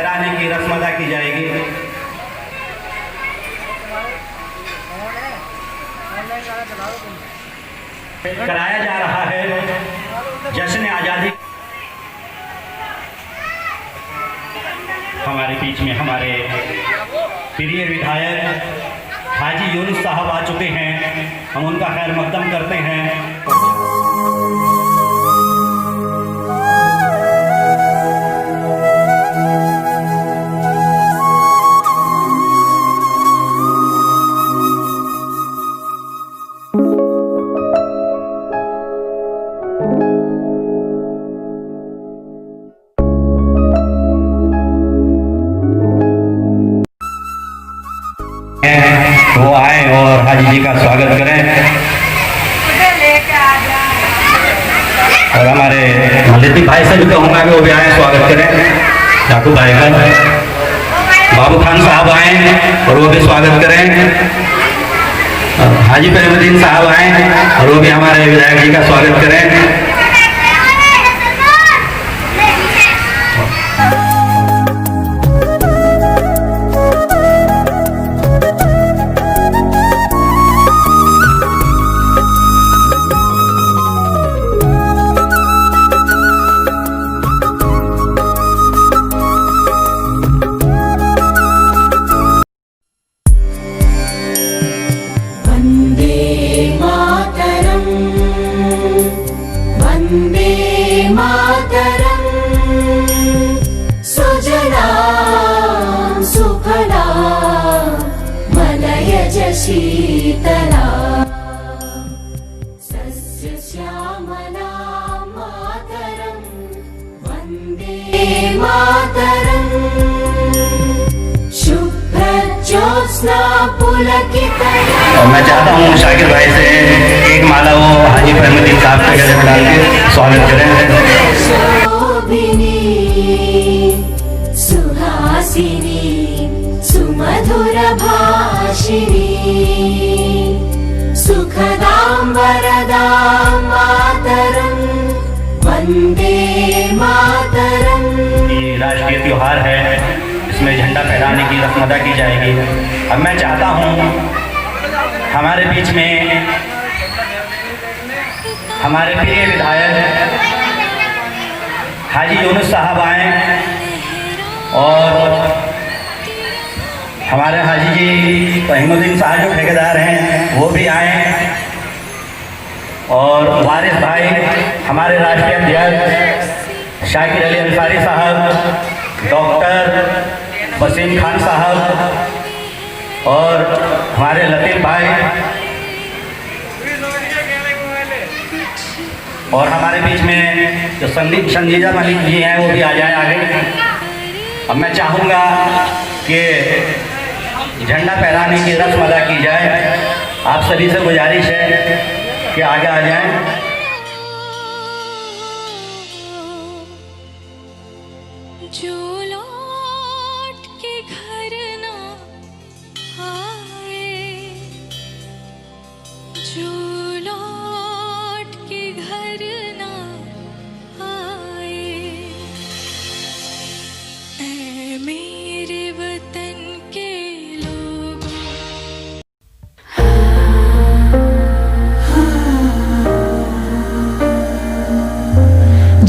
फहराने की रस्म अदा की जाएगी। कराया जा रहा है जश्न आज़ादी। हमारे बीच में हमारे प्रिय विधायक हाजी यूनुस साहब आ चुके हैं, हम उनका खैर मकदम करते हैं। वो आए और हाजी जी का स्वागत करें। और हमारे मलिक भाई से भी कहूँगा कि वो भी आए, स्वागत करें। याकूब भाई का बाबू खान साहब आए और वो भी स्वागत करें। हाजी फरीमुद्दीन साहब आए और वो भी हमारे विधायक जी का स्वागत करें। शीतला सस्य श्यामला मातरं वन्दे मातरं शुभ्रज्योत्स्ना पुलकितयामिनीं। और मैं चाहता हूँ शाकिर भाई से एक माला वो हाजी फरीमुद्दीन साहब के गले में डाल के स्वागत करें। शोभिनी सुहासिनी सुमधुर भाषिणी सुखदां वरदां मातरं वन्दे मातरं। ये राष्ट्रीय त्योहार है, इसमें झंडा फहराने की रस्म अदा की जाएगी। अब मैं चाहता हूँ हमारे बीच में हमारे प्रिय विधायक हाजी यूनुस साहब आए और हमारे हाजी जी फहीमुद्दीन साहब जो ठेकेदार हैं वो भी आए, और वारिस भाई हमारे राष्ट्रीय अध्यक्ष शाकिर अली अंसारी साहब, डॉक्टर वसीम खान साहब और हमारे लतीफ़ भाई, और हमारे बीच में जो संजीदा मलिक जी हैं वो भी आ जाए आगे। अब मैं चाहूँगा कि झंडा फहराने की रस्म अदा की जाए। आप सभी से गुजारिश है कि आगे आ जाएं। जो लौट के घर ना आए, जो लौट के घर ना आए, ऐ मेरे वतन के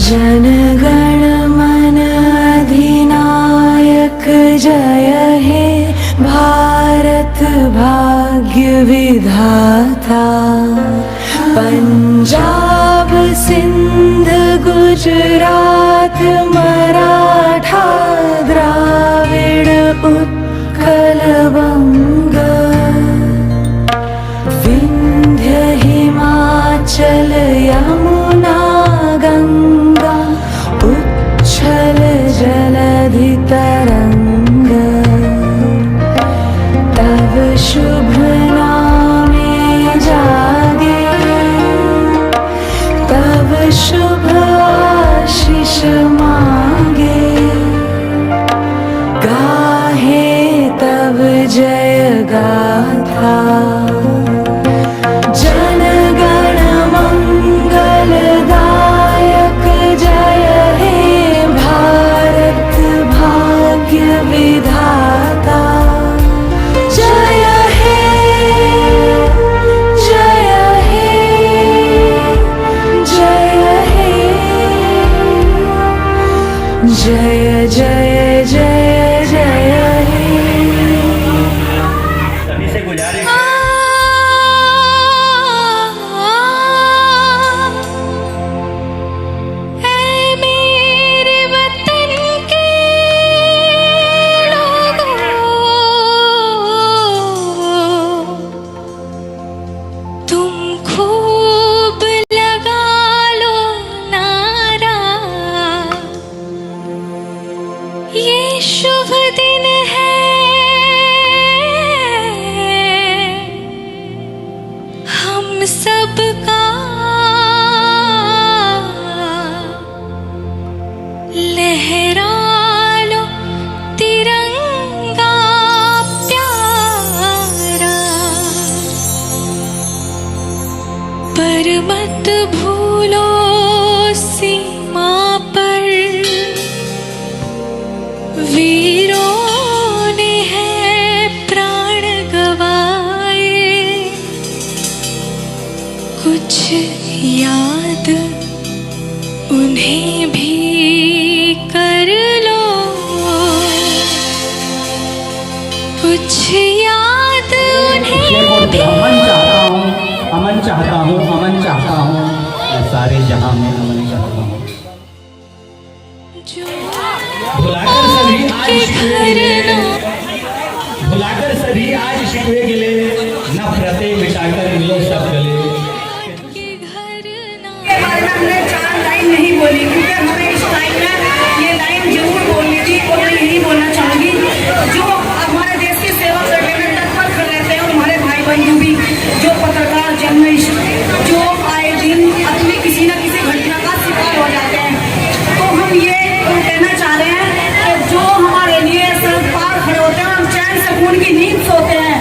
जनगण मन अधिनायक जय हे भारत भाग्य विधाता। पंजाब सिंध गुजरात मराठा द्राविड़ उत्कल बंग विंध्य हिमाचल यमुना गंगा उच्छल जलधि तरंग। तब शुभ नामे जागे, तब शुभ आशीष मांगे, गाहे तब जय गाथा। जनगण मंगलदायक जय हे भारत भाग्य दिन है हम सबका, लहरा लो तिरंगा प्यारा, पर मत भूलो सीमा पर वीरों ने है प्राण गवाए, कुछ याद उन्हें भी कर लो, कुछ याद उन्हें भी। अमन चाहता हूँ, अमन चाहता हूँ, मैं सारे जहां में अमन चाहता हूँ। भुलाकर सभी आज शिकवे गिले, नफरतें मिटाकर मिलो सब गले। के बारे में हमने 4 लाइन नहीं बोली, क्योंकि हमें इस टाइम में ये लाइन जरूर बोलनी थी और मैं यही बोलना चाहूंगी। जो हमारे देश की सेवा करने में तत्पर कर रहते हैं और हमारे भाई बंधु भी, जो पत्रकार जर्नलिस्ट जो आए दिन अपनी किसी न किसी घटना का शिकार हो जाते हैं, तो हम ये कहना चाह रहे हैं कि जो हमारे लिए सड़क पार खड़े होते हैं, हम चैन सुकून की नींद सोते हैं,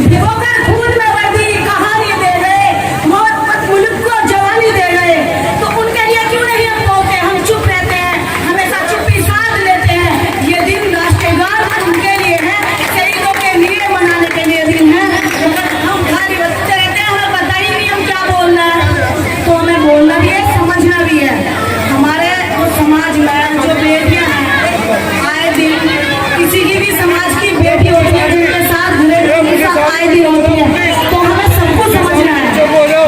भिगोकर खून में वर्दी कहानी दे गए, मोहब्बत मुल्क को जवानी दे गए, तो उनके लिए क्यों नहीं हम बोलते, हम चुप रहते हैं, हमेशा चुप्पी साध लेते हैं। ये दिन राष्ट्रगान उनके लिए है, शहीदों के लिए मनाने के लिए दिन है। हम खाली बचते रहते हैं, हमें पता ही नहीं हम क्या बोलना है, तो हमें बोलना भी है, समझना भी है। हमारे समाज में जो बेटियां हैं, आए दिन किसी की भी समाज की बेटी होती है जिनके साथ घरे आए दिन होती है, तो हमें सबको समझना है,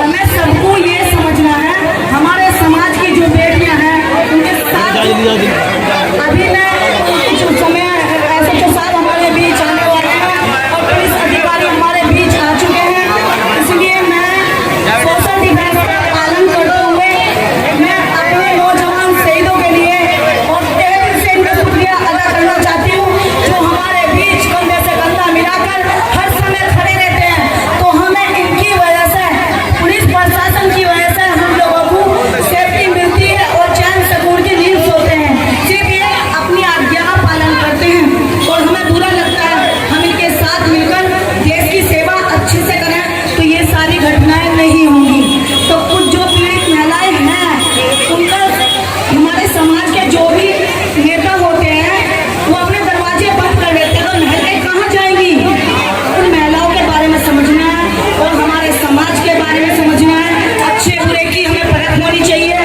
हमें सबको ये समझना है, हमारे समाज की जो बेटियां हैं उनके साथ अभी मैं जो समय SHO साहब हमारे बीच आने वाले हैं और पुलिस अधिकारी हमारे बीच आ चुके हैं, इसलिए मैं सोशल डिफेंस का पालन करते हुए मैं अपने नौजवान शहीदों के लिए और तहे दिल से इनका शुक्रिया अदा करना चाहती हूँ, जो हमारे बीच कंधे से कंधा मिलाकर हर समय खड़े रहते हैं। तो हमें इनकी वजह से, पुलिस प्रशासन की वजह से हम लोगों को सेफ्टी मिलती है और चैन सुकून की नींद सोते हैं, सिर्फ ये अपनी आज्ञा का पालन करते हैं और हमें बुरा लगता है। हम इनके साथ मिलकर देश की सेवा अच्छे से करें तो ये सारी घटनाएं नहीं होंगी। तो कुछ जो पीड़ित महिलाएं हैं उनका हमारे समाज के जो भी नेता होते हैं वो अपने दरवाजे बंद कर देते हैं, तो महिलाएं कहाँ जाएंगी? उन महिलाओं के बारे में समझना है और हमारे समाज के बारे में समझना है, अच्छे बुरे की हमें परख होनी चाहिए,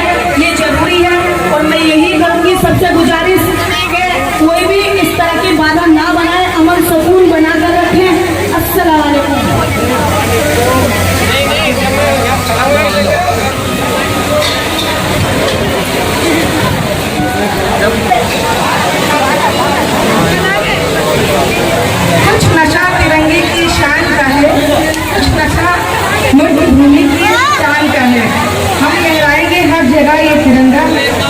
ये जरूरी है। और मैं यही करूँगी, सबसे गुजारिश कि कोई भी इस तरह की बाधा ना बनाए, अमन सुकून बना कर रखें। अस्सलाम वालेकुम। कुछ नशा तिरंगे की शान का है, कुछ नशा मुल्क भूमि की शान का है, हम लहराएंगे हर जगह ये तिरंगा,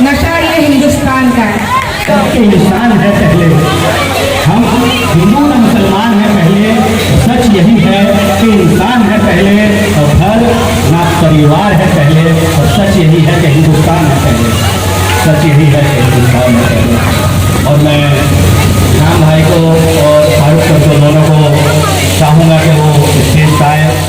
नशा ये हिंदुस्तान का है। सबके निशान है पहले, हम हिंदू न मुसलमान हैं पहले, सच यही है कि इंसान है पहले और घर ना परिवार है पहले, और सच यही है कि हिंदुस्तान है पहले, सच यही है कि हिंदुस्तान है पहले। और मैं राम भाई को और फारूक को दोनों को चाहूँगा कि वो स्टेज पर आए।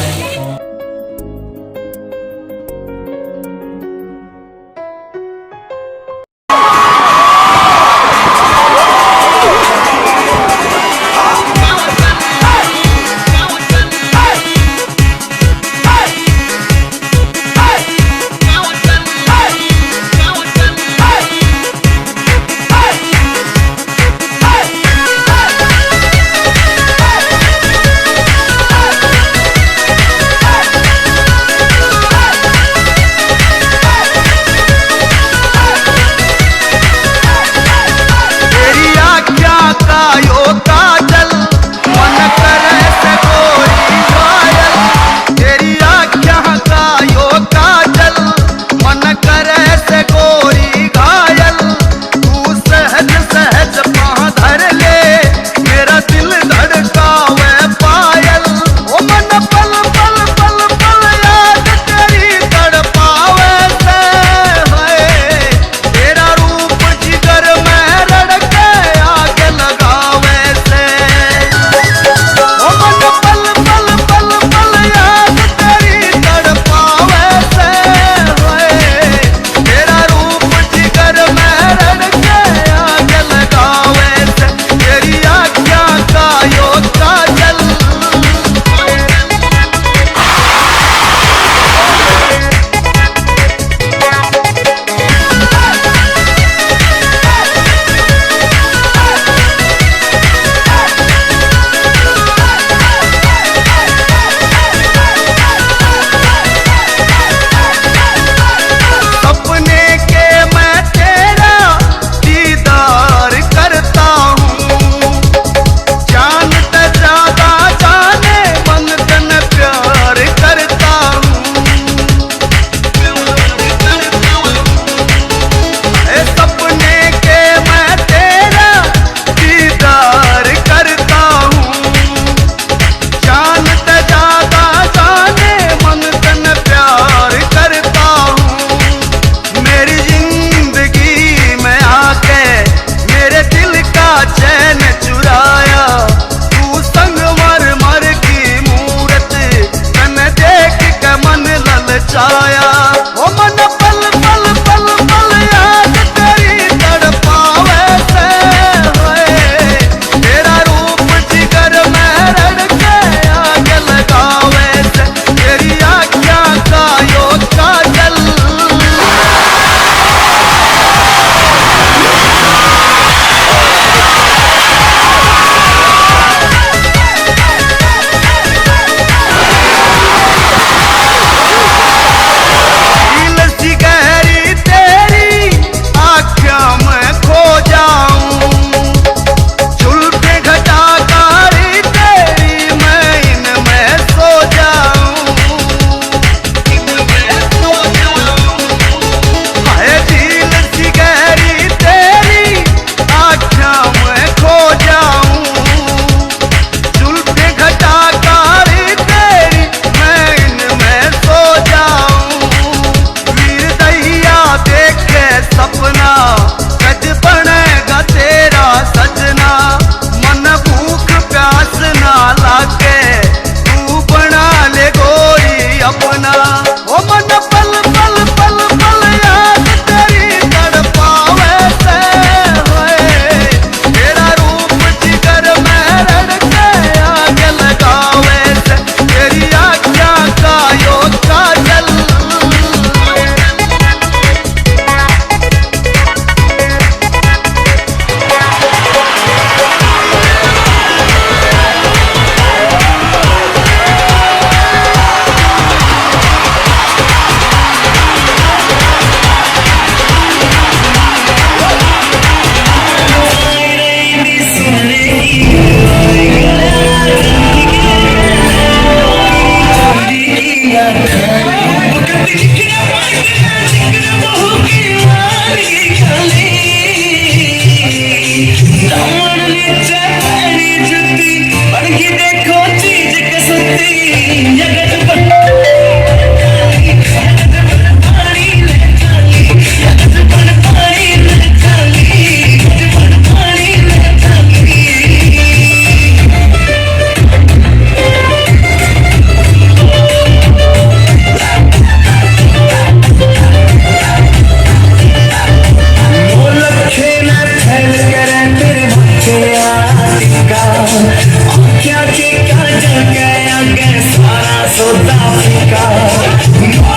क्या के काजल गया गया सारा सौदा फीका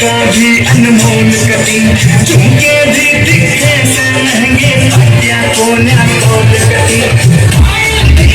अनमोल कटी झुमके भी दिखे से महंगे हत्या कोन्या तोड़ कटी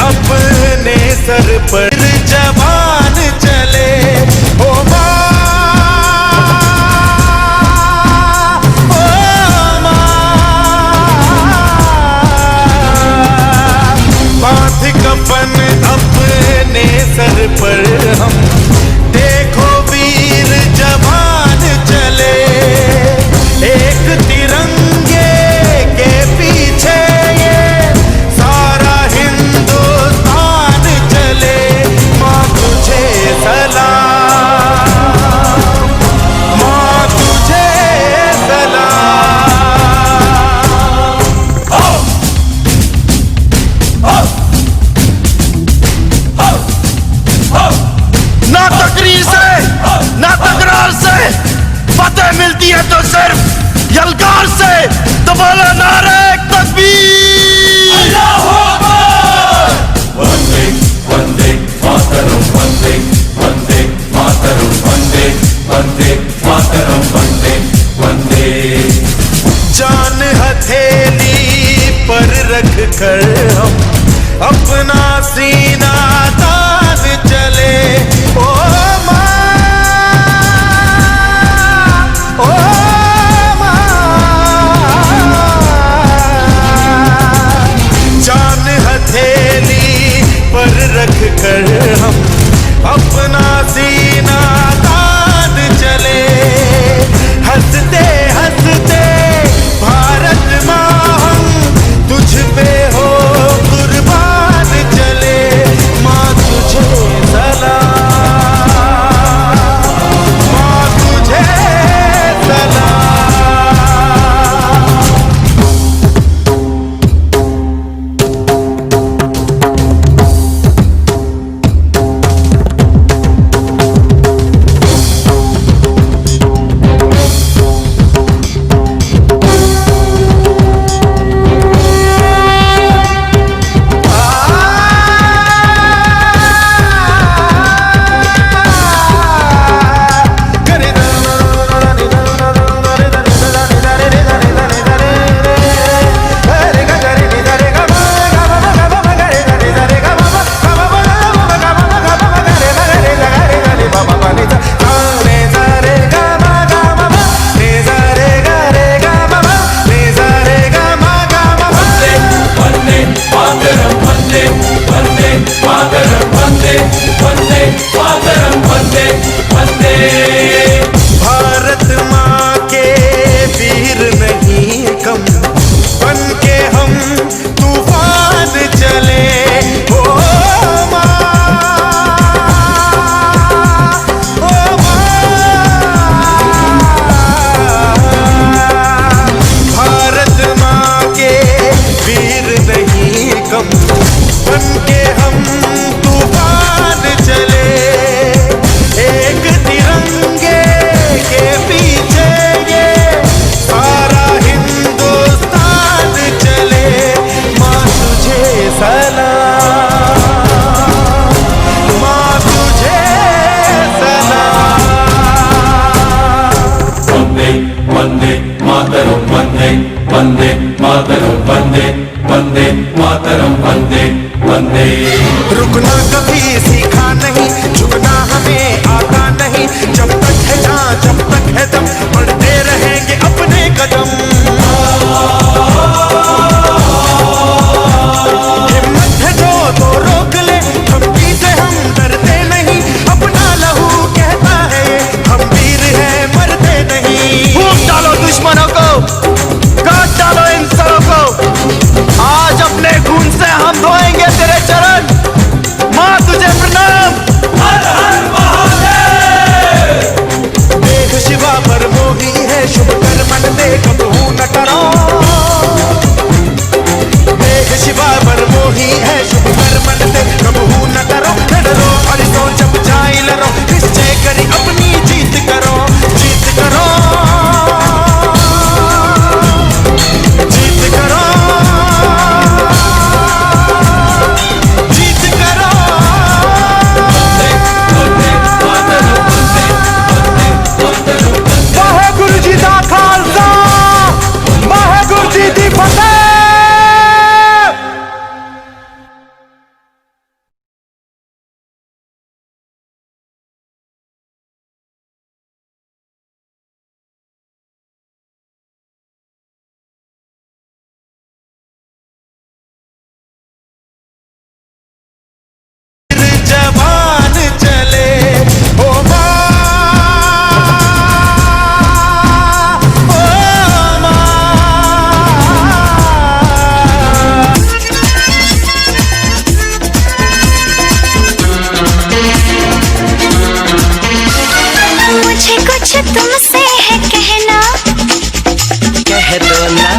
अपने सर पर जवान चले ओ बांध कफन अपने सर पर हम देखो वीर जवान चले एक तिरंगे के पीछे ये सारा हिंदुस्तान चले माँ तुझे सलाम माँ तुझे सलाम ना तकरीर से ना तकरार से फतेह मिलती है तो सिर्फ यलगार से तो बोलो नारे तकबीर अल्लाहू अकबर वंदे वंदे मातरम वंदे वंदे मातरम वंदे वंदे मातरम वंदे वंदे जान हथेली पर रख कर हम अपना सीना तान चले ओ जान हथे रख कर हम अपना सीना तान चले। हंसते हंसते भारत माँ हम तुझ पे हो कुर्बान चले। माँ तुझे सलाम, माँ तुझे सलाम। भारत माँ के वीर नहीं कम, बन के हम तूफान चले। ओ माँ, ओ माँ। भारत माँ के वीर नहीं कम, बन के हम तूफान चले। एक तिरंगे के पीछे ये सारा हिंदुस्तान चले। माँ तुझे सलाम, माँ तुझे सलाम। वंदे वंदे मातरम, वंदे वंदे मातरम, वंदे वंदे मातरम, वंदे वंदे। रुकना कभी सीखा नहीं, झुकना हमें आता नहीं। जब तक है जहाँ, जब तक है दम, बढ़ते रहेंगे अपने कदम। हिम्मत है जो तो रोक ले, धमकी से हम डरते नहीं। अपना लहू कहता है हम वीर हैं, मरते नहीं। फूंक डालो दुश्मनों को, काट डालो इन सरों को। आज अपने खून से हम धोएंगे तेरे चरण। माँ तुझे प्रणाम। हर हर महादेव। देख शिवा पर मोही है, शुभ कर मन दे कबहू न डरो। देख शिवा पर मोही है, शुभ कर मन दे कबहू न डरो। न डरो और सोच जब जाए लड़ो, निश्चय करी अपनी जीत करो। जीत करो, जीत करो, जीत करो। वाहेगुरु जी दा खालसा, वाहेगुरु जी दी फतेह। जवान चले। ओ माँ, ओ माँ। मुझे कुछ तुमसे है कहना, कह दो ना,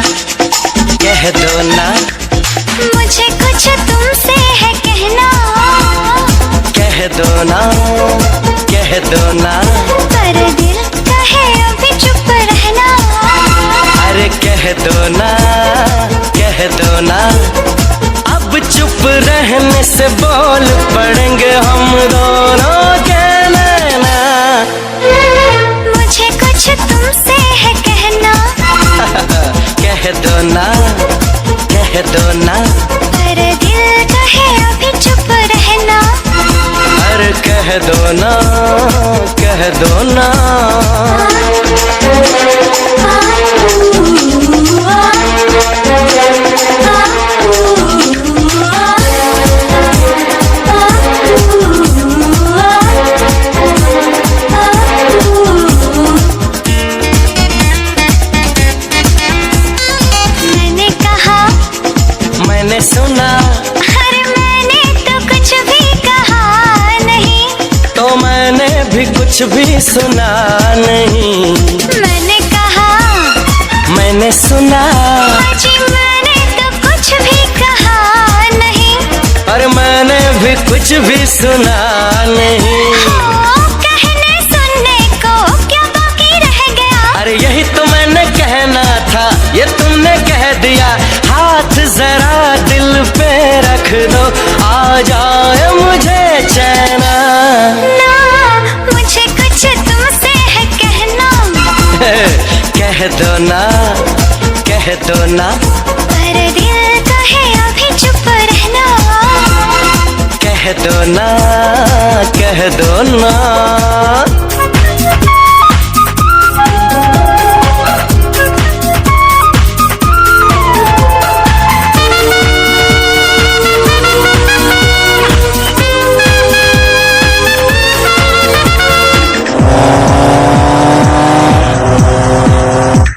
कह दो ना। मुझे कुछ तुमसे है कहना, कह दो ना, कह दो ना। पर दिल कहे अभी चुप रहना। अरे कह दो ना, कह दो ना। अब चुप रहने से बोल पड़ेंगे हम दोनों के नैना। मुझे कुछ तुमसे है कहना, कह दो ना, कह दो ना। पर दिल कहे अभी चुप रहना। अरे कह दो ना, कह दो ना। मैंने सुना। अरे मैंने तो कुछ भी कहा नहीं, तो मैंने भी कुछ भी सुना नहीं। मैंने कहा, मैंने सुना। जी मैंने तो कुछ भी कहा नहीं, और मैंने भी कुछ भी सुना नहीं। कहने सुनने को क्या बाकी रह गया। अरे यही तो मैंने कहना था, ये तुमने कह दिया। हाथ जरा दिल पे रख दो, आ जाए मुझे चैना। ना मुझे कुछ तुमसे है कहना, कह दो ना, कह दो ना। पर दिल कहे अभी चुप रहना। कह दो ना, कह दो ना।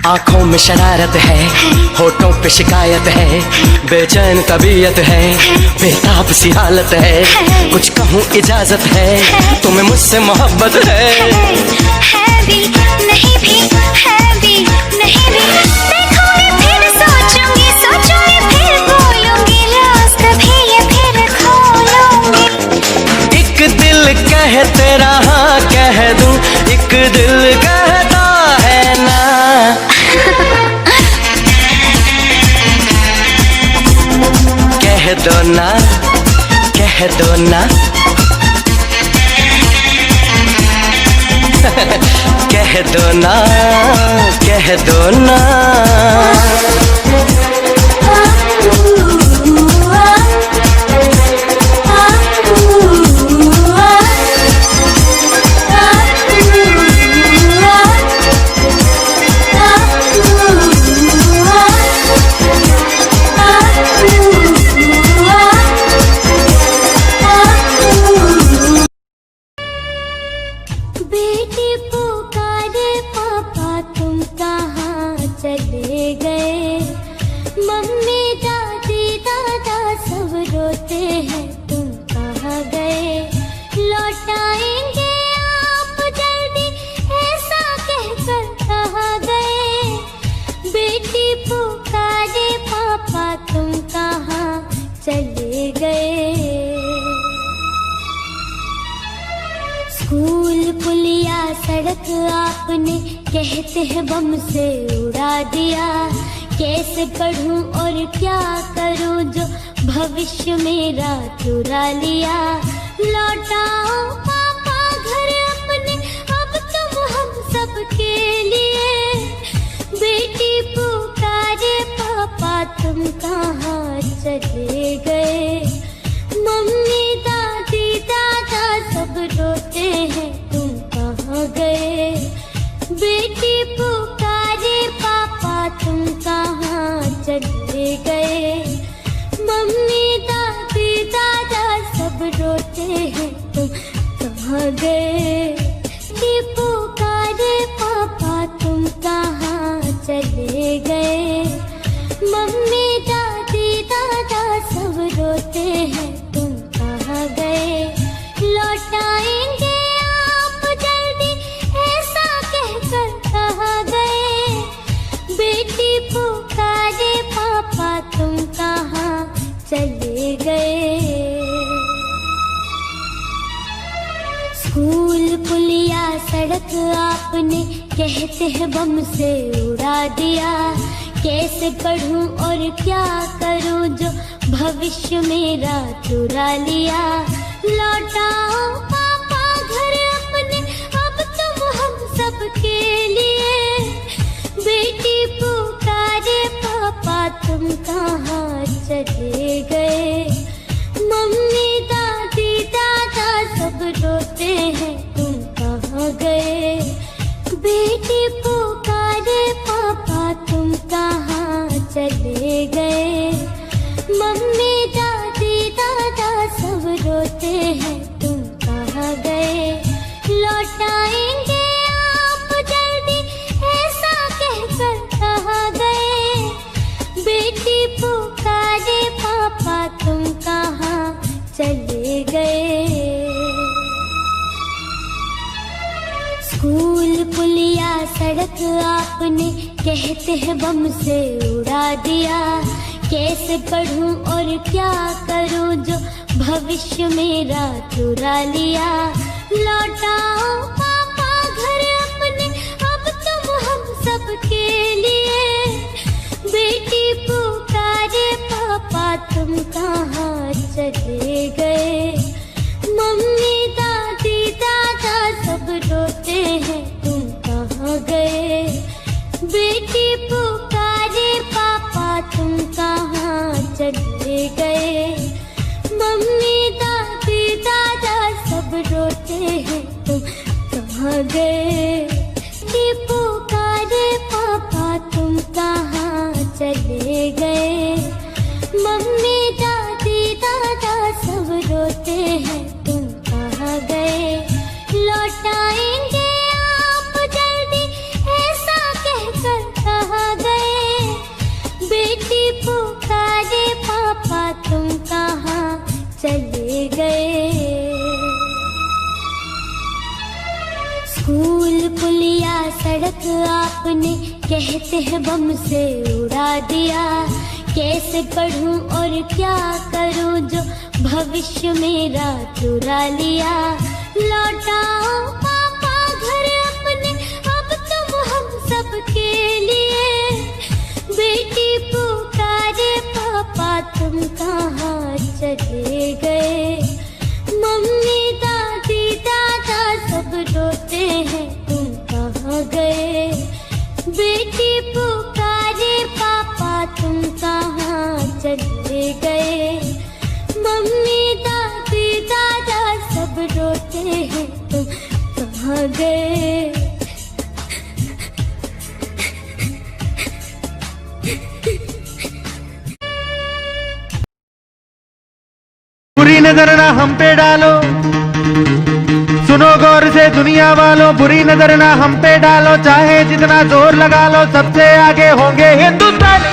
आंखों में शरारत है, होठों पे शिकायत है, बेचैन तबीयत है, बेताब सी हालत है। कुछ कहूँ इजाजत है, तुम्हें मुझसे मोहब्बत है। भी नहीं भी, है भी नहीं भी। देखूंगी फिर सोचूंगी, सोचूंगी फिर बोलूंगी, राज कभी ये फिर खोलूंगी। एक दिल कहते रहा कह दूं, एक दिल कहता है ना। कह दो ना, कह दो ना। कह दो ना, कह दो ना। बेटी पुकारे पापा तुम कहाँ चले गए। मम्मी दादी दादा सब रोते हैं तुम कहाँ गए। लौट आएंगे आप जल्दी ऐसा कहकर कहाँ गए। बेटी पुकारे पापा तुम कहाँ चले गए। स्कूल पुलिया सड़क आपने कहते हैं बम से उड़ा दिया। कैसे पढ़ूं और क्या करूं जो भविष्य मेरा चुरा लिया। लौटाओ पापा घर अपने अब तुम हम सब के लिए। बेटी पुकारे पापा तुम कहाँ चले गए। मम्मी दादी दादा सब रोते हैं तुम कहाँ गए। बेटी पुकारे पापा तुम कहाँ चले गए। मम्मी दादी दादा सब रोते हैं तुम कहाँ गए। बेटी पुकारे पापा तुम कहाँ चले गए। मम्मी दादी दादा सब रोते हैं तुम कहाँ गए। लौट आएंगे आप जल्दी ऐसा कहकर कहाँ गए। बेटी पुकारे पापा तुम कहाँ चले गए। स्कूल पुलिया सड़क आपने कहते हैं बम से उड़ा दिया। कैसे पढ़ूं और क्या करूं जो भविष्य मेरा चुरा लिया। लौटाओ पापा घर अपने अब तुम हम सब के लिए। बेटी पुकारे पापा तुम कहाँ चले गए। मम्मी दादी दादा सब रोते हैं तुम कहाँ गए। बेटी पुकारे पापा तुम कहाँ चले गए। मम्मी दादी दादा सब रोते हैं तुम कहाँ गए। लौट आएंगे आप जल्दी ऐसा कहकर कहाँ गए। बेटी पुकारे पापा सड़क आपने कहते हैं बम से उड़ा दिया। कैसे पढ़ूं और क्या करूं जो भविष्य मेरा चुरा लिया। लौटाओ पापा घर अपने, अब तुम हम सबके लिए। बेटी पुकारे पापा तुम कहाँ चले गए। मम्मी दादी दादा सब रोते हैं तुम कहाँ गए। बेटी पुकारे पापा तुम कहाँ चले गए। मम्मी दादी दादा सब रोते हैं तुम कहाँ गए। बेटी पुकारे पापा तुम कहाँ चले गए। मम्मी दादी दादा सब रोते हैं तुम कहाँ गए। लौटाएंगे आप जल्दी ऐसा कहकर कहाँ गए। बेटी पुकारे पापा तुम कहाँ चले गए। स्कूल पुलिया सड़क आपने कहते हैं बम से उड़ा दिया। कैसे पढ़ूं और क्या करूं जो भविष्य मेरा चुरा लिया। लौटाओ पापा घर अपने, अब तुम हम सबके लिए। बेटी पुकारे पापा तुम कहाँ चले गए। मम्मी दादी दादा सब रोते हैं तुम कहाँ गए। बेटी पुकारे पापा तुम कहाँ चले गए। मम्मी दादी दादा सब रोते हैं तुम कहाँ गए। बुरी नजर ना हम पे डालो, सुनो गौर से दुनिया वालों। बुरी नजर ना हम पे डालो, चाहे जितना जोर लगा लो सबसे आगे होंगे हिंदुस्तानी।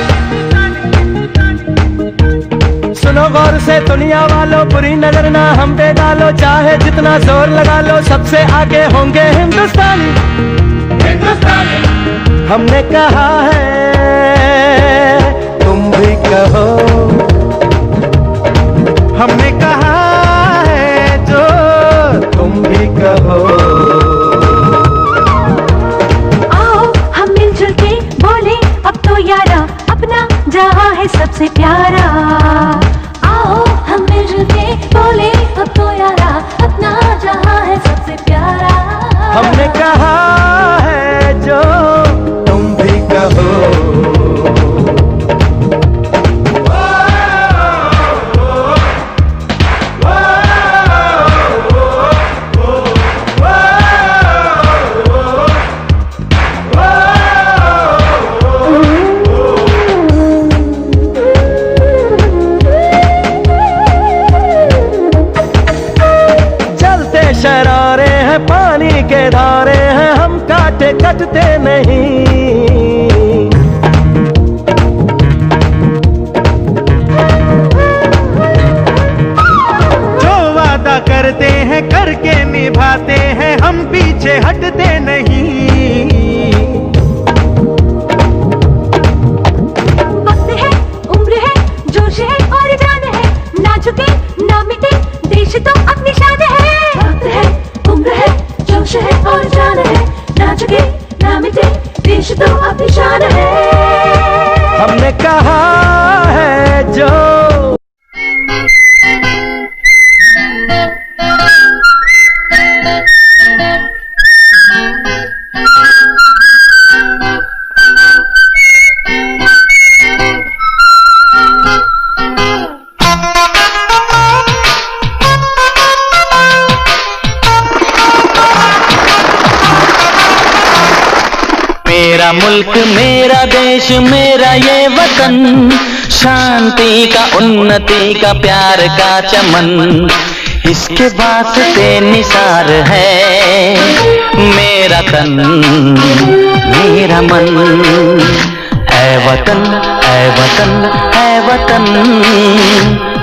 सुनो गौर से दुनिया वालों, बुरी नजर ना हम पे डालो, चाहे जितना जोर लगा लो सबसे आगे होंगे हिंदुस्तानी। हमने कहा है तुम भी कहो, हमने कहा है जो तुम भी कहो। आओ हम मिलजुल के बोले अब तो यारा, अपना जहां है सबसे प्यारा। आओ हम मिलजुल के बोले अब तो यारा, अपना जहां है सबसे प्यारा। हमने कहा है जो तुम भी कहो। शरारे हैं पानी के धारे हैं, हम काटे कटते नहीं। जो वादा करते हैं करके निभाते हैं, हम पीछे हटते नहीं। वक्त है, उम्र है, जोश है और जान है, ना झुके ना मिटे देश तो अपनी शान है। वक्त है, उम्र है, जोश है और जान है, ना झुके ना मिटे देश तो अपनी शान है। हमने कहा है जो मेरा मुल्क मेरा देश मेरा ये वतन, शांति का उन्नति का प्यार का चमन, इसके वास्ते निसार है मेरा तन मेरा मन। ऐ वतन ऐ वतन ऐ वतन,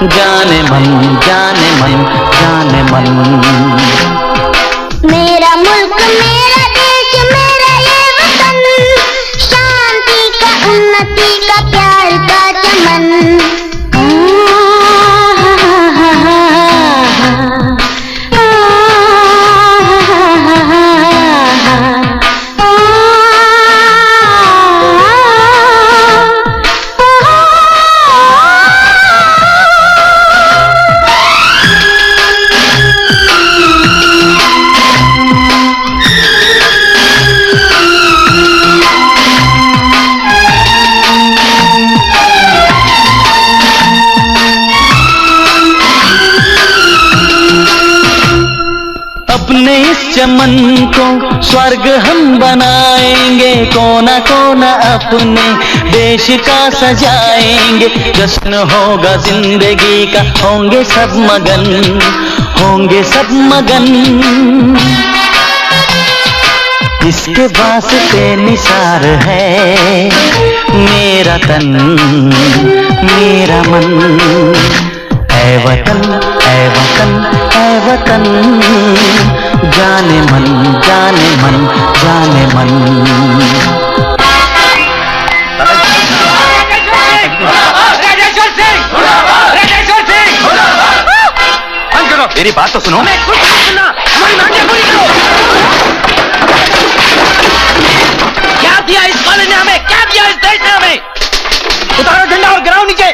जाने मन जाने मन जाने मन। मेरा मुल्क मेरा देश मेरा ये वतन, अपने इस चमन को स्वर्ग हम बनाएंगे, कोना कोना अपने देश का सजाएंगे। जश्न होगा जिंदगी का, होंगे सब मगन, होंगे सब मगन। इसके वास्ते निसार है मेरा तन मेरा मन। ऐ वतन ऐ वतन ऐ वतन, जाने मन जाने मन जाने मन। मेरी बात तो सुनो। कुछ नहीं सुनना, हमारी मांगे पूरी करो। क्या दिया इस कॉलेज ने हमें, क्या दिया इस देश ने हमें? उतारो झंडा और गिराओ नीचे।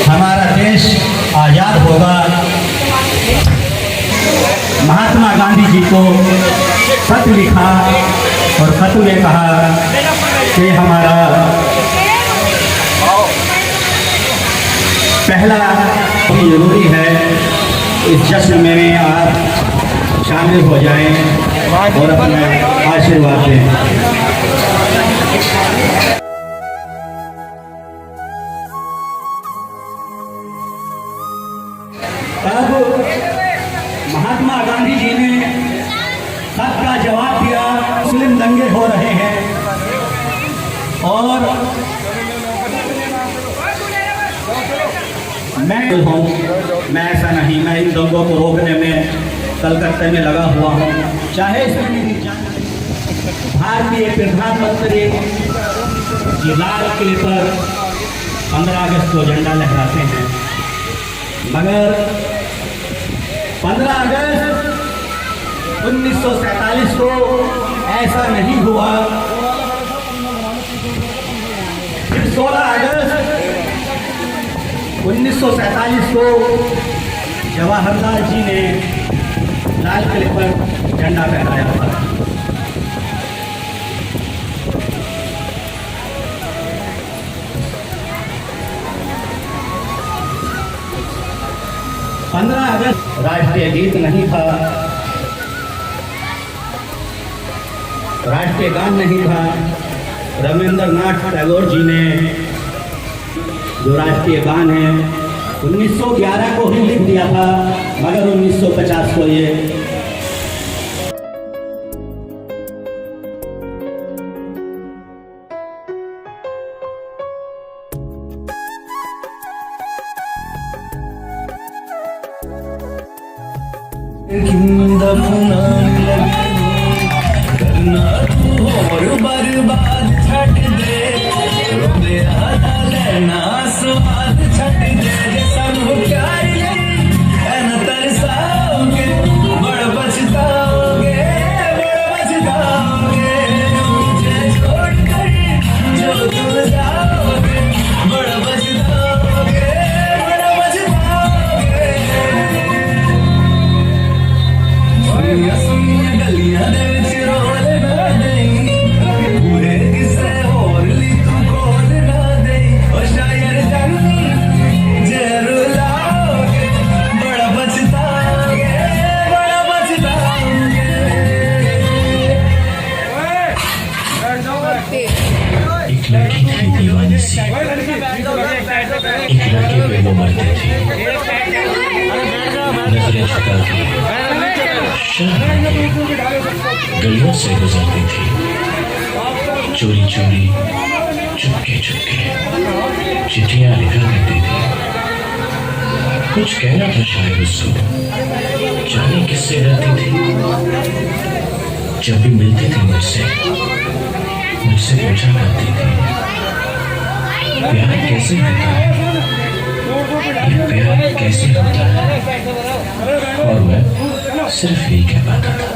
हमारा देश आजाद होगा, महात्मा गांधी जी को खत लिखा और खत में कहा कि हमारा पहला भी जरूरी है इस जश्न में आप शामिल हो जाएं और अपना आशीर्वाद दें। अब महात्मा गांधी जी ने हूँ, मैं ऐसा नहीं, मैं इन दंगों को रोकने में कलकत्ते में लगा हुआ हूँ। चाहे इसमें मेरी जान। भारतीय प्रधानमंत्री जी लाल किले पर 15 अगस्त को झंडा लहराते हैं, मगर 15 अगस्त 1947 को ऐसा नहीं हुआ। फिर 16 अगस्त 1947 को जवाहरलाल जी ने लाल किले पर झंडा फहराया था। पंद्रह अगस्त राष्ट्रीय गीत नहीं था, राष्ट्रीय गान नहीं था। रविंद्रनाथ टैगोर जी ने जो राष्ट्रीय गान है 1911 को ही लिख दिया था, मगर 1950 को ये बर्बाद छट दे रोंदे ना स्वाद छट दे सानू प्यार एन तरसाओगे बड़ बचताओगे मुझे छोड़ कर जो तुम जाओगे बड़ बचताओगे सुनिया गलियां दे विच रोल ना देई पूरे किसे होर ली तू खोल ना देई ओ शायर जानी जरूर लाओगे बड़ा बचताओगे एक लड़की थी दीवानी सी, एक लड़के पे वो मरती थी, नजरें झुका के गलियों से गुजरती थी, चोरी चोरी चुपके चुपके चिट्ठियां लिखा करती थी। कुछ कहना था शायद उसको, जाने किससे डरती थी। जब भी मिलती थी मुझसे पूछा करती थी, प्यार कैसे होता है, ये प्यार कैसे होता है, और मैं सिर्फ यही कह पाता था।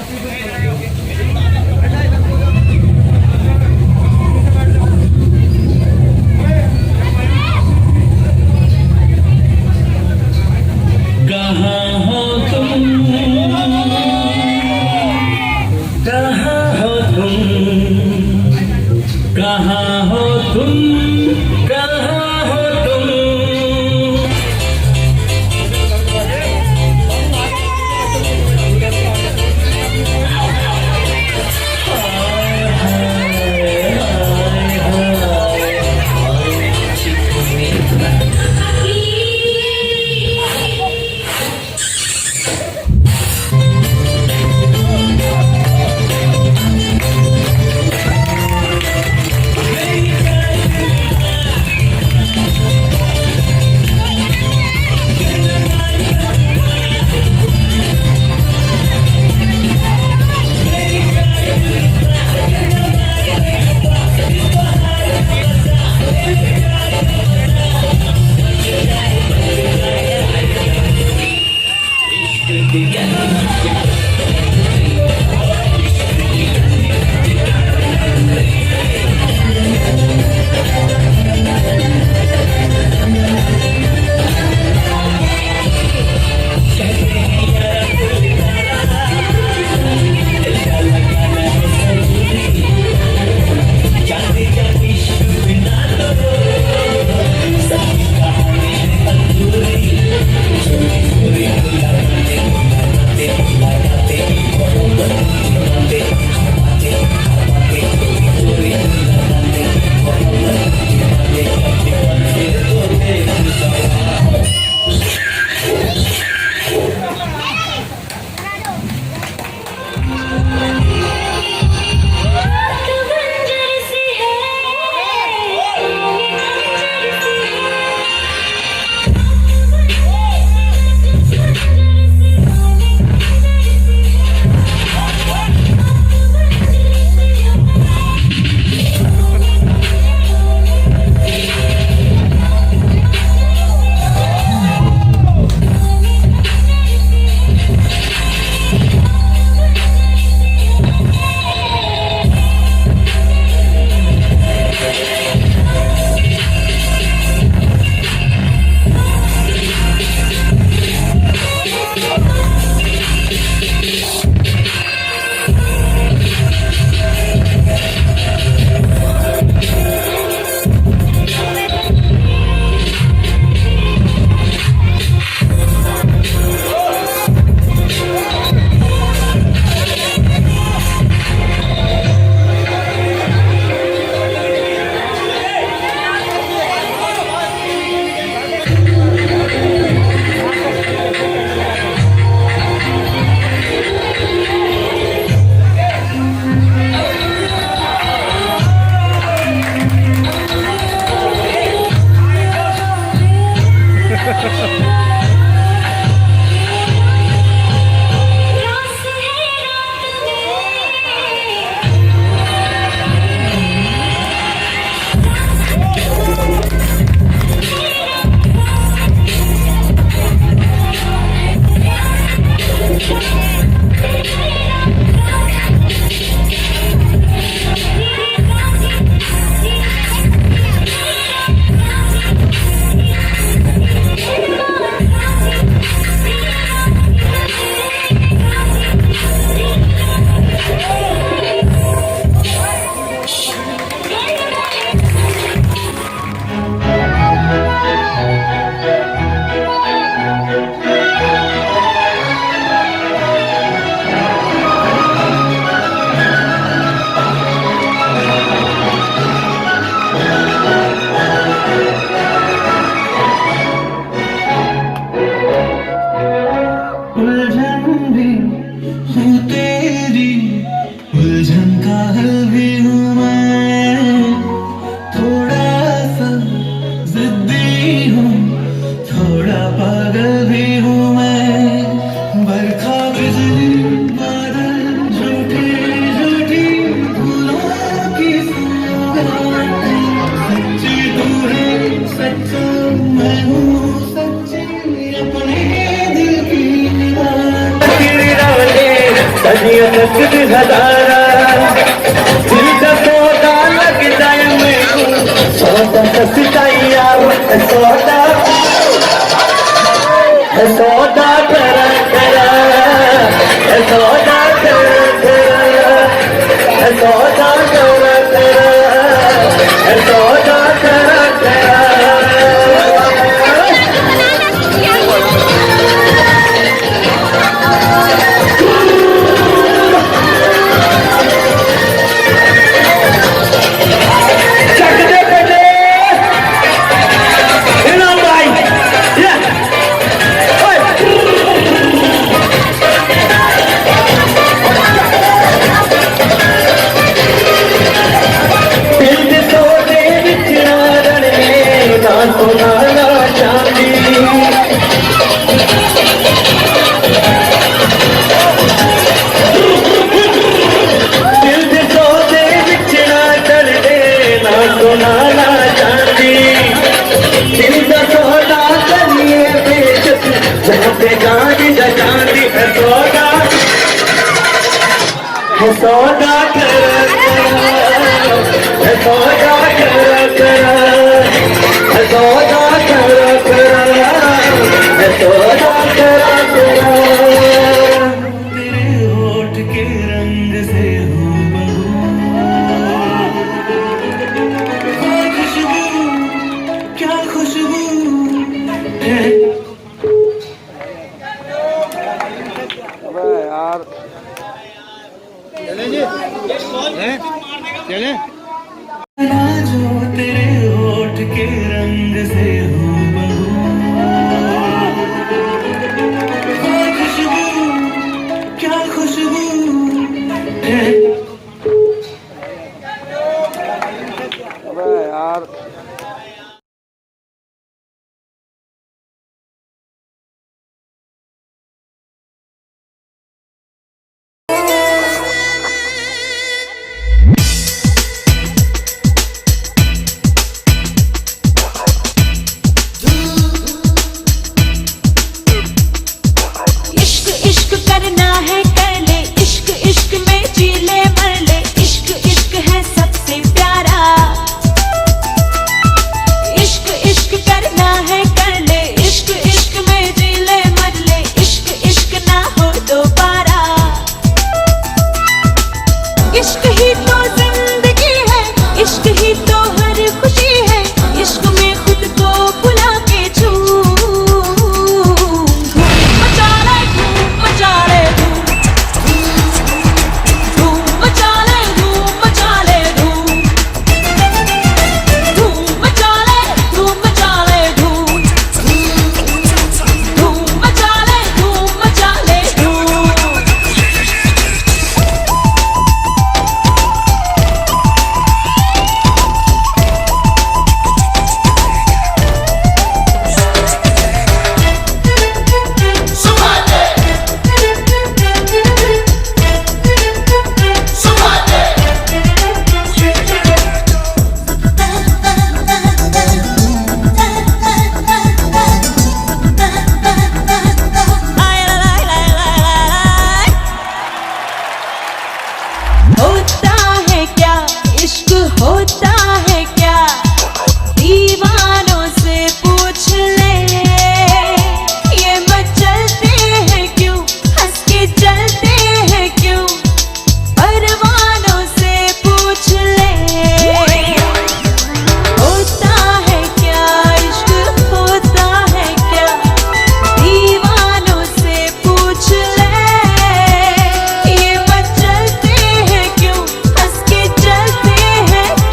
कहाँ हो तुम, कहाँ हो तुम, कहाँ हो तुम, कहाँ हो तुम। घदारा दिल का सौदा लग जाए मेरे सौदा सस्ताई यार सौदा सौदा करा करा सौदा करा करा सौदा करा करा सौदा करा करा सौदा करा करा सौदा करा करा सौदा करा करा सौदा करा करा तेरे होठ के रंग से हो खुशबू क्या खुशबू है जो तेरे होठ के रंग से हो खुशबू क्या खुशबू है यार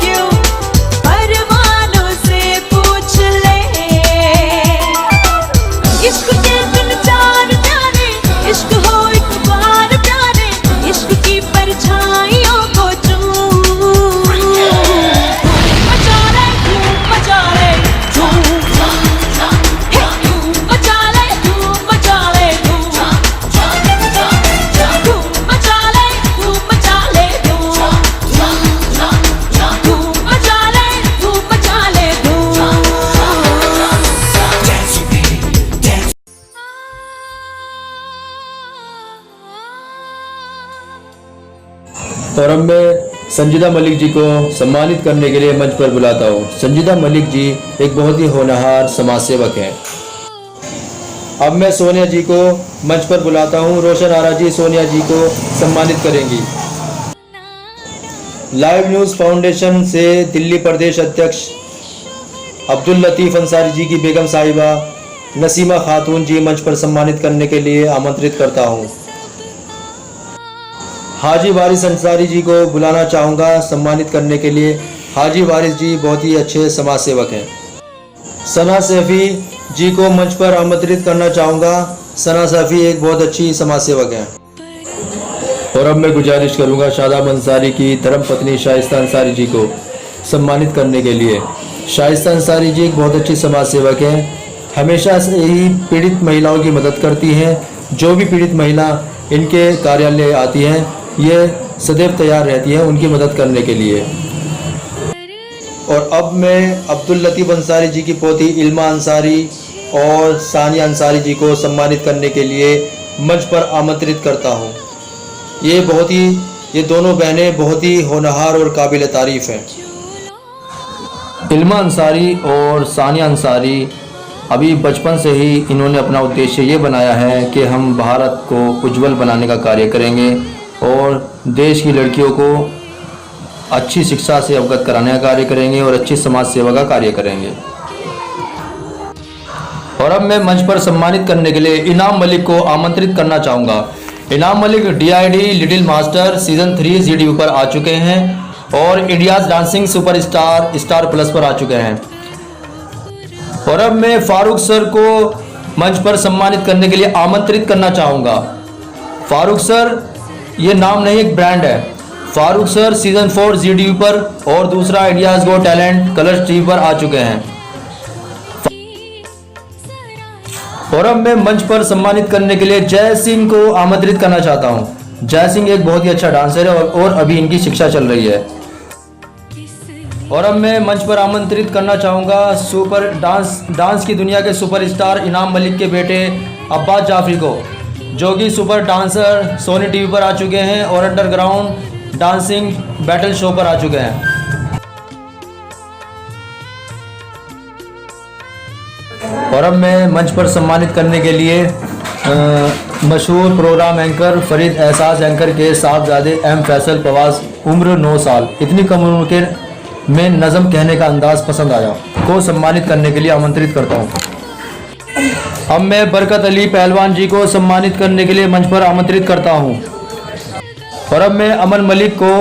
क्यों और अब मैं संजीदा मलिक जी को सम्मानित करने के लिए मंच पर बुलाता हूँ। संजीदा मलिक जी एक बहुत ही होनहार समाज सेवक हैं। अब मैं सोनिया जी को मंच पर बुलाता हूँ। रोशन आरा जी सोनिया जी को सम्मानित करेंगी। लाइव न्यूज़ फाउंडेशन से दिल्ली प्रदेश अध्यक्ष अब्दुल लतीफ़ अंसारी जी की बेगम साहिबा नसीमा खातून जी मंच पर सम्मानित करने के लिए आमंत्रित करता हूँ। हाजी वारिस अंसारी जी को बुलाना चाहूँगा सम्मानित करने के लिए। हाजी वारिस जी बहुत ही अच्छे समाज सेवक हैं। सना सैफ़ी जी को मंच पर आमंत्रित करना चाहूँगा। सना सैफ़ी एक बहुत अच्छी समाज सेवक हैं। और अब मैं गुजारिश करूँगा शादाब अंसारी की धर्मपत्नी शाइस्ता अंसारी जी को सम्मानित करने के लिए। शाइस्ता अंसारी जी एक बहुत अच्छी समाज सेवक हैं। हमेशा से ही पीड़ित महिलाओं की मदद करती हैं। जो भी पीड़ित महिला इनके कार्यालय आती हैं ये सदैव तैयार रहती हैं उनकी मदद करने के लिए। और अब मैं अब्दुल लतीफ़ अंसारी जी की पोती इल्मा अंसारी और सानिया अंसारी जी को सम्मानित करने के लिए मंच पर आमंत्रित करता हूँ। ये दोनों बहनें बहुत ही होनहार और काबिल तारीफ़ हैं। इल्मा अंसारी और सानिया अंसारी अभी बचपन से ही इन्होंने अपना उद्देश्य ये बनाया है कि हम भारत को उज्जवल बनाने का कार्य करेंगे और देश की लड़कियों को अच्छी शिक्षा से अवगत कराने का कार्य करेंगे और अच्छी समाज सेवा का कार्य करेंगे। और अब मैं मंच पर सम्मानित करने के लिए इनाम मलिक को आमंत्रित करना चाहूँगा। इनाम Malik DID little master season 3 ZDU पर आ चुके हैं और India's dancing superstar star plus पर आ चुके हैं। और अब मैं फारूक सर को मंच पर सम्मानित करने के लिए आमंत्रित करना चाहूँगा। फारूक सर ये नाम नहीं एक ब्रांड है। फारूक सर सीज़न 4 ZDU पर और दूसरा इंडियाज़ गो टैलेंट कलर्स टीवी पर आ चुके हैं। और अब मैं मंच पर सम्मानित करने के लिए जय सिंह को आमंत्रित करना चाहता हूँ। जय सिंह एक बहुत ही अच्छा डांसर है और अभी इनकी शिक्षा चल रही है। और अब मैं मंच पर आमंत्रित करना चाहूँगा सुपर डांस की दुनिया के सुपरस्टार इनाम मलिक के बेटे अब्बास जाफरी को, जो कि सुपर डांसर सोनी टीवी पर आ चुके हैं और अंडरग्राउंड डांसिंग बैटल शो पर आ चुके हैं। और अब मैं मंच पर सम्मानित करने के लिए मशहूर प्रोग्राम एंकर फरीद एहसास एंकर के साहबजादे M फैसल पवास उम्र 9 साल इतनी कम उम्र के में नज़म कहने का अंदाज़ पसंद आया को सम्मानित करने के लिए आमंत्रित करता हूँ। अब मैं बरकत अली पहलवान जी को सम्मानित करने के लिए मंच पर आमंत्रित करता हूँ। और अब मैं अमन मलिक को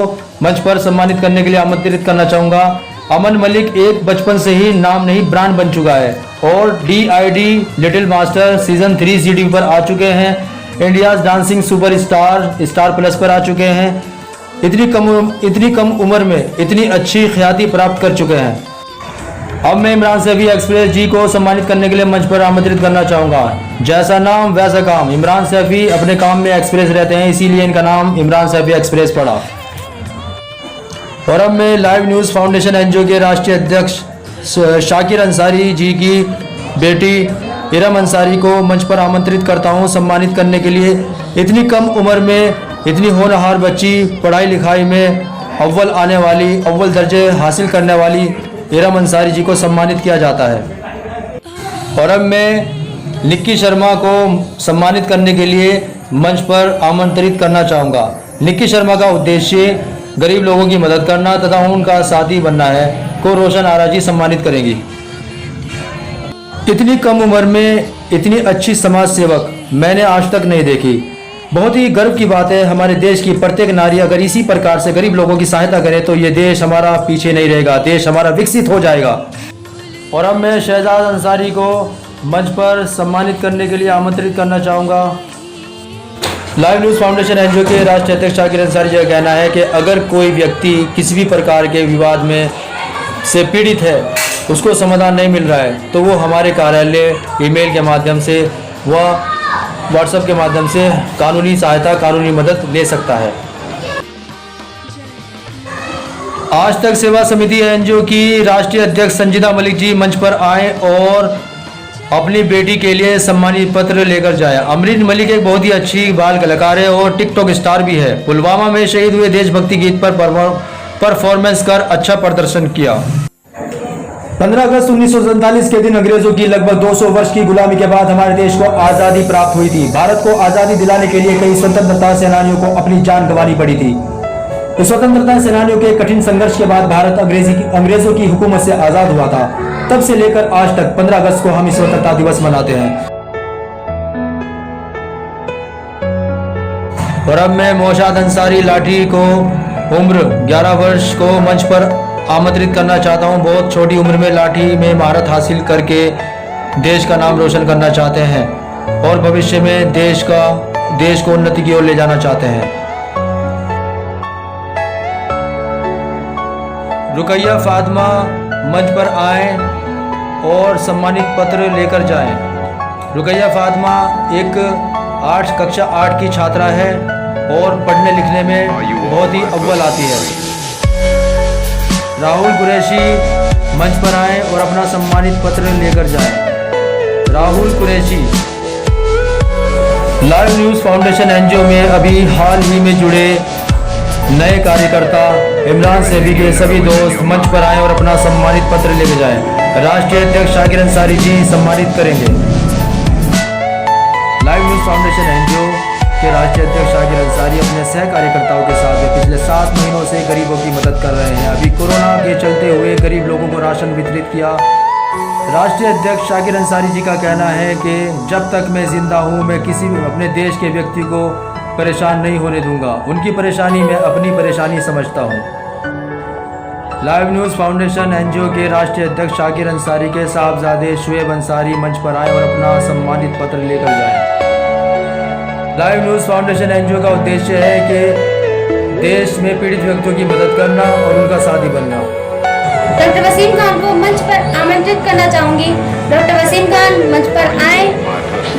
मंच पर सम्मानित करने के लिए आमंत्रित करना चाहूँगा। अमन मलिक एक बचपन से ही नाम नहीं ब्रांड बन चुका है और DID little master season 3 ZDU पर आ चुके हैं। India's dancing superstar star plus पर आ चुके हैं। इतनी कम उम्र में इतनी अच्छी ख्याति प्राप्त कर चुके हैं। अब मैं इमरान सैफी एक्सप्रेस जी को सम्मानित करने के लिए मंच पर आमंत्रित करना चाहूँगा। जैसा नाम वैसा काम। इमरान सैफी अपने काम में एक्सप्रेस रहते हैं, इसीलिए इनका नाम इमरान सैफी एक्सप्रेस पड़ा। और अब मैं लाइव न्यूज़ फाउंडेशन NGO के राष्ट्रीय अध्यक्ष शाकिर अंसारी जी की बेटी इरम अंसारी को मंच पर आमंत्रित करता हूँ सम्मानित करने के लिए। इतनी कम उम्र में इतनी होनहार बच्ची, पढ़ाई लिखाई में अव्वल दर्जे हासिल करने वाली इरम अंसारी जी को सम्मानित किया जाता है। और अब मैं निक्की शर्मा को सम्मानित करने के लिए मंच पर आमंत्रित करना चाहूँगा। निक्की शर्मा का उद्देश्य गरीब लोगों की मदद करना तथा उनका साथी बनना है को रोशन आरा जी सम्मानित करेंगी। इतनी कम उम्र में इतनी अच्छी समाज सेवक मैंने आज तक नहीं देखी। बहुत ही गर्व की बात है। हमारे देश की प्रत्येक नारी अगर इसी प्रकार से गरीब लोगों की सहायता करे तो ये देश हमारा पीछे नहीं रहेगा, देश हमारा विकसित हो जाएगा। और अब मैं शहजाद अंसारी को मंच पर सम्मानित करने के लिए आमंत्रित करना चाहूँगा। लाइव न्यूज़ फाउंडेशन NGO के राष्ट्रीय अध्यक्ष शाकिर अंसारी जी का कहना है कि अगर कोई व्यक्ति किसी भी प्रकार के विवाद में से पीड़ित है, उसको समाधान नहीं मिल रहा है, तो वो हमारे कार्यालय ईमेल के माध्यम से व व्हाट्सएप के माध्यम से कानूनी सहायता, कानूनी मदद ले सकता है। आज तक सेवा समिति NGO की राष्ट्रीय अध्यक्ष संजीदा मलिक जी मंच पर आए और अपनी बेटी के लिए सम्मानित पत्र लेकर जाए। अमरीन मलिक एक बहुत ही अच्छी बाल कलाकार है और टिकटॉक स्टार भी है। पुलवामा में शहीद हुए देशभक्ति गीत पर परफॉर्मेंस कर अच्छा प्रदर्शन किया। 15 अगस्त 1947 के दिन अंग्रेजों की लगभग 200 वर्ष की गुलामी के बाद हमारे देश को आज़ादी प्राप्त हुई थी। भारत को आज़ादी दिलाने के लिए कई स्वतंत्रता सेनानियों को अपनी जान गंवानी पड़ी थी। इस स्वतंत्रता सेनानियों के कठिन संघर्ष के बाद भारत अंग्रेजों की हुकूमत से आज़ाद हुआ था। तब से लेकर आज तक 15 अगस्त को हम स्वतंत्रता दिवस मनाते हैं। और अब मैं मौशाद अंसारी लाठी को उम्र 11 वर्ष को मंच पर आमंत्रित करना चाहता हूं। बहुत छोटी उम्र में लाठी में महारत हासिल करके देश का नाम रोशन करना चाहते हैं और भविष्य में देश को उन्नति की ओर ले जाना चाहते हैं। रुकैया फातिमा मंच पर आए और सम्मानित पत्र लेकर जाएं। रुकैया फातिमा एक कक्षा 8 की छात्रा है और पढ़ने लिखने में बहुत ही अव्वल आती है। राहुल कुरैशी मंच पर आए और अपना सम्मानित पत्र लेकर जाएं। Rahul Qureshi. Live news foundation NGO में अभी हाल ही में जुड़े नए कार्यकर्ता इमरान सेबी के सभी दोस्त मंच पर आए और अपना सम्मानित पत्र लेकर जाएं। राष्ट्रीय अध्यक्ष शाकिर अंसारी जी सम्मानित करेंगे। लाइव न्यूज़ फाउंडेशन एनजीओ के राष्ट्रीय अध्यक्ष शाकिर अंसारी अपने सह कार्यकर्ताओं के साथ पिछले 7 महीनों से गरीबों की मदद कर रहे हैं। अभी कोरोना के चलते हुए गरीब लोगों को राशन वितरित किया। राष्ट्रीय अध्यक्ष शाकिर अंसारी जी का कहना है कि जब तक मैं जिंदा हूँ मैं किसी भी अपने देश के व्यक्ति को परेशान नहीं होने दूंगा। उनकी परेशानी मैं अपनी परेशानी समझता हूँ। लाइव न्यूज़ फाउंडेशन एनजीओ के राष्ट्रीय अध्यक्ष शाकिर अंसारी के साहबजादे शुएब अंसारी मंच पर आए और अपना सम्मानित पत्र लेकर जाएं। लाइव न्यूज़ फाउंडेशन एनजीओ का उद्देश्य है कि देश में पीड़ित व्यक्तियों की मदद करना और उनका साथी बनना। डॉक्टर वसीम खान को मंच पर आमंत्रित करना चाहूँगी। डॉक्टर वसीम खान मंच पर आए।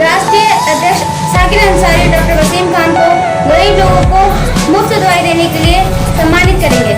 राष्ट्रीय अध्यक्ष शाकिर अंसारी डॉक्टर वसीम खान को गरीब लोगों को मुफ्त दवाई देने के लिए सम्मानित करेंगे।